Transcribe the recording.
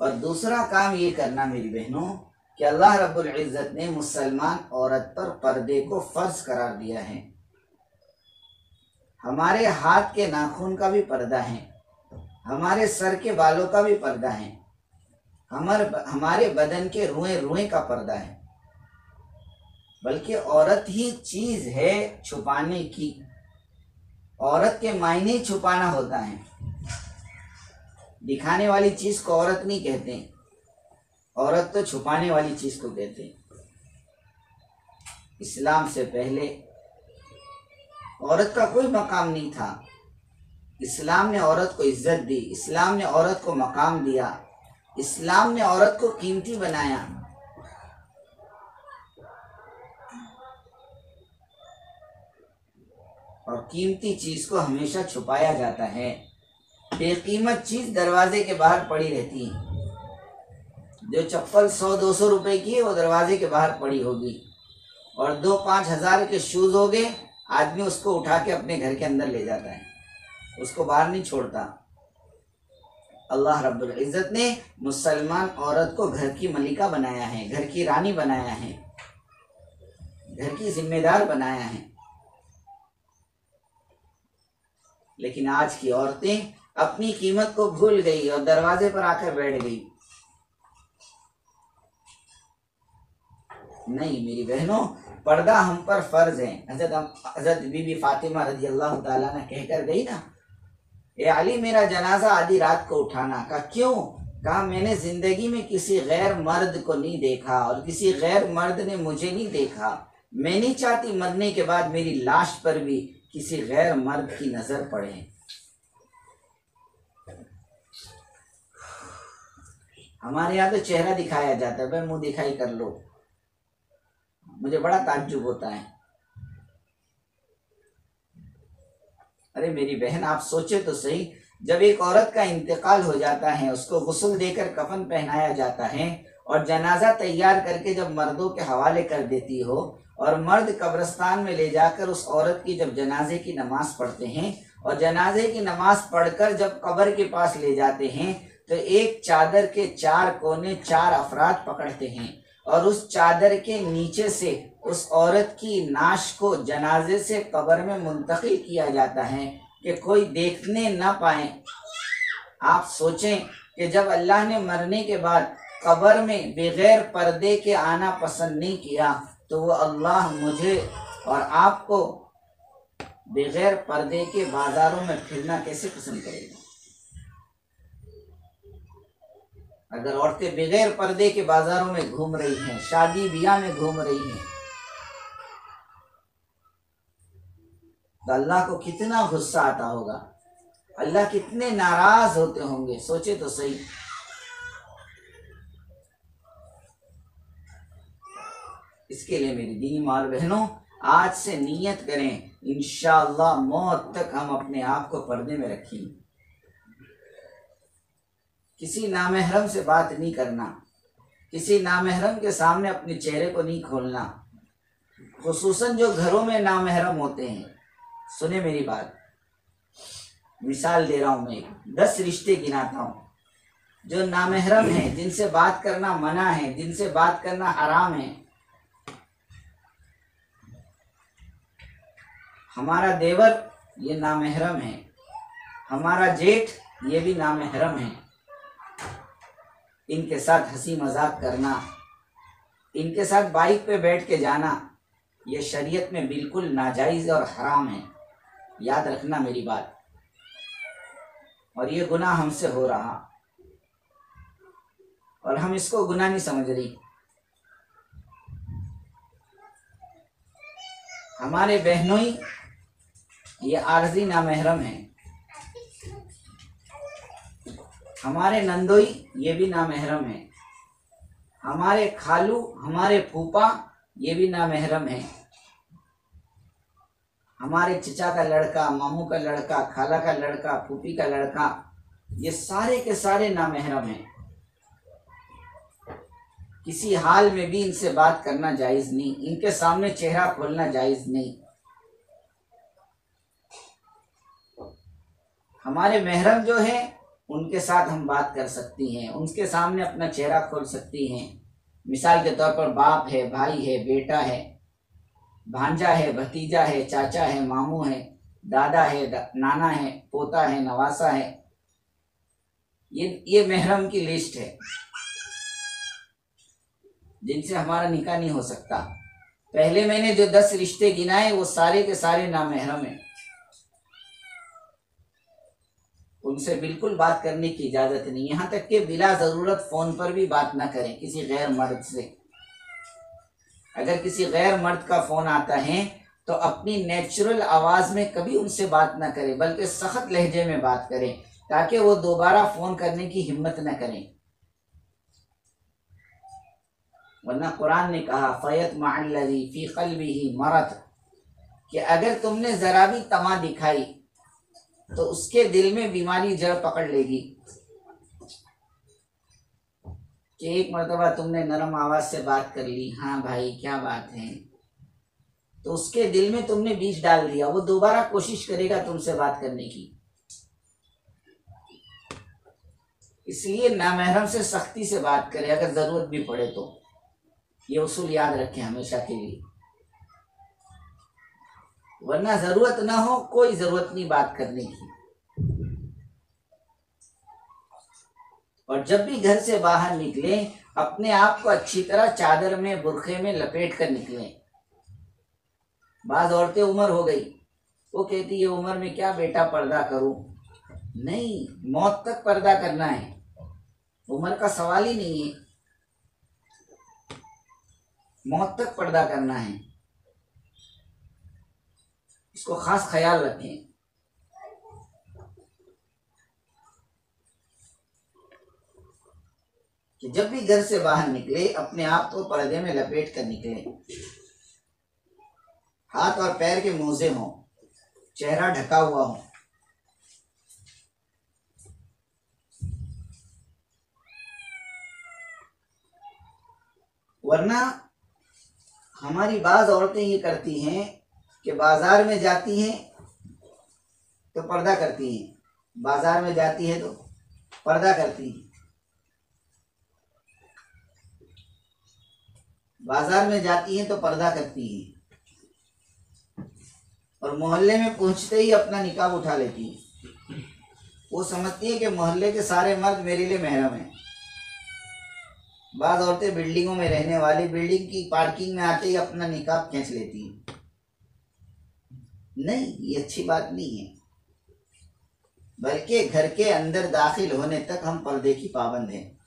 और दूसरा काम ये करना मेरी बहनों कि अल्लाह रब्बुल इज़्ज़त ने मुसलमान औरत पर पर्दे को फ़र्ज करार दिया है। हमारे हाथ के नाखून का भी पर्दा है, हमारे सर के बालों का भी पर्दा है, हमारे बदन के रुएं रुएं का पर्दा है। बल्कि औरत ही चीज है छुपाने की। औरत के मायने छुपाना होता है। दिखाने वाली चीज को औरत नहीं कहते, औरत तो छुपाने वाली चीज को कहते हैं। इस्लाम से पहले औरत का कोई मकाम नहीं था। इस्लाम ने औरत को इज्जत दी, इस्लाम ने औरत को मकाम दिया, इस्लाम ने औरत को कीमती बनाया। और कीमती चीज को हमेशा छुपाया जाता है। बेकीमत चीज दरवाजे के बाहर पड़ी रहती है। जो चप्पल 100-200 रुपए की है वो दरवाजे के बाहर पड़ी होगी, और 2-5 हज़ार के शूज हो गए, आदमी उसको उठा के अपने घर के अंदर ले जाता है, उसको बाहर नहीं छोड़ता। अल्लाह रब्बुल इज़्ज़त ने मुसलमान औरत को घर की मलिका बनाया है, घर की रानी बनाया है, घर की जिम्मेदार बनाया है। लेकिन आज की औरतें अपनी कीमत को भूल गई और दरवाजे पर आकर बैठ गई। नहीं मेरी बहनों, पर्दा हम पर फर्ज है। हजरत बीबी फातिमा रज़ी अल्लाह ताला ने कहकर गई ना, ए अली मेरा जनाजा आधी रात को उठाना। का क्यों? कहा मैंने जिंदगी में किसी गैर मर्द को नहीं देखा और किसी गैर मर्द ने मुझे नहीं देखा। मैं नहीं चाहती मरने के बाद मेरी लाश पर भी किसी गैर मर्द की नजर पड़े। हमारे यहाँ तो चेहरा दिखाया जाता है, भाई मुंह दिखाई कर लो। मुझे बड़ा ताज्जुब होता है। अरे मेरी बहन आप सोचे तो सही, जब एक औरत का इंतकाल हो जाता है, उसको गुस्ल देकर कफन पहनाया जाता है और जनाजा तैयार करके जब मर्दों के हवाले कर देती हो और मर्द कब्रिस्तान में ले जाकर उस औरत की जब जनाजे की नमाज पढ़ते हैं और जनाजे की नमाज पढ़कर जब कब्र के पास ले जाते हैं तो एक चादर के 4 कोने 4 अफराद पकड़ते हैं और उस चादर के नीचे से उस औरत की नाश को जनाजे से कब्र में मुंतकिल किया जाता है कि कोई देखने ना पाए। आप सोचें कि जब अल्लाह ने मरने के बाद कब्र में बगैर पर्दे के आना पसंद नहीं किया, तो वो अल्लाह मुझे और आपको बगैर पर्दे के बाजारों में फिरना कैसे पसंद करेगा? अगर औरतें बगैर पर्दे के बाजारों में घूम रही हैं, शादी ब्याह में घूम रही हैं, तो अल्लाह को कितना गुस्सा आता होगा, अल्लाह कितने नाराज होते होंगे। सोचे तो सही। इसके लिए मेरी दीनी माँ और बहनों, आज से नियत करें इंशाअल्लाह मौत तक हम अपने आप को पर्दे में रखेंगे। किसी नामहरम से बात नहीं करना, किसी नामहरम के सामने अपने चेहरे को नहीं खोलना, खुसूसन जो घरों में नामहरम होते हैं। सुने मेरी बात, मिसाल दे रहा हूं मैं, 10 रिश्ते गिनाता हूं जो नामहरम हैं, जिनसे बात करना मना है, जिनसे बात करना हराम है। हमारा देवर ये नामहरम है, हमारा जेठ ये भी नामहरम है। इनके साथ हंसी मजाक करना, इनके साथ बाइक पे बैठ के जाना, ये शरीयत में बिल्कुल नाजायज और हराम है। याद रखना मेरी बात। और ये गुनाह हमसे हो रहा और हम इसको गुनाह नहीं समझ रही। हमारे बहनोई ये आरजी नामहरम है, हमारे नंदोई ये भी नामहरम है, हमारे खालू हमारे फूफा ये भी नामहरम है, हमारे चचा का लड़का, मामू का लड़का, खाला का लड़का, फूफी का लड़का, ये सारे के सारे नामहरम हैं। किसी हाल में भी इनसे बात करना जायज नहीं, इनके सामने चेहरा खोलना जायज नहीं। हमारे महरम जो है उनके साथ हम बात कर सकती हैं, उनके सामने अपना चेहरा खोल सकती हैं। मिसाल के तौर पर बाप है, भाई है, बेटा है, भांजा है, भतीजा है, चाचा है, मामू है, दादा है, नाना है, पोता है, नवासा है। ये महरम की लिस्ट है जिनसे हमारा निकाह नहीं हो सकता। पहले मैंने जो 10 रिश्ते गिनाए वो सारे के सारे नामहरम हैं, उनसे बिल्कुल बात करने की इजाजत नहीं। यहाँ तक कि बिला जरूरत फोन पर भी बात ना करें किसी गैर मर्द से। अगर किसी गैर मर्द का फोन आता है तो अपनी नेचुरल आवाज में कभी उनसे बात ना करें, बल्कि सख्त लहजे में बात करें, ताकि वो दोबारा फोन करने की हिम्मत न करें। वरना कुरान ने कहा फयत मअल्लज़ी फी क़ल्बिही मरद, कि अगर तुमने जरा भी तमा दिखाई तो उसके दिल में बीमारी जड़ पकड़ लेगी। कि एक मर्तबा तुमने नरम आवाज से बात कर ली, हाँ भाई क्या बात है, तो उसके दिल में तुमने बीज डाल दिया, वो दोबारा कोशिश करेगा तुमसे बात करने की। इसलिए नामहरम से सख्ती से बात करें अगर जरूरत भी पड़े तो। ये उसूल याद रखें हमेशा के लिए, वरना जरूरत ना हो कोई जरूरत नहीं बात करने की। और जब भी घर से बाहर निकले अपने आप को अच्छी तरह चादर में, बुरखे में लपेट कर निकले। बाज औरतें उम्र हो गई, वो कहती है उम्र में क्या बेटा पर्दा करूं। नहीं, मौत तक पर्दा करना है, उम्र का सवाल ही नहीं है, मौत तक पर्दा करना है। इसको खास ख्याल रखें। कि जब भी घर से बाहर निकले अपने आप को पर्दे में लपेट कर निकले, हाथ और पैर के मोजे हों, चेहरा ढका हुआ हो। वरना हमारी बाज औरतें ये करती हैं कि बाजार में जाती हैं तो पर्दा करती हैं, बाजार में जाती है तो पर्दा करती हैं, बाजार में जाती हैं तो पर्दा करती हैं, और मोहल्ले में पहुंचते ही अपना निकाब उठा लेती हैं। वो समझती है कि मोहल्ले के सारे मर्द मेरे लिए महरम हैं। बाद औरतें बिल्डिंगों में रहने वाली बिल्डिंग की पार्किंग में आते ही अपना निकाब खींच लेती हैं। नहीं, ये अच्छी बात नहीं है, बल्कि घर के अंदर दाखिल होने तक हम पर्दे की पाबंद हैं।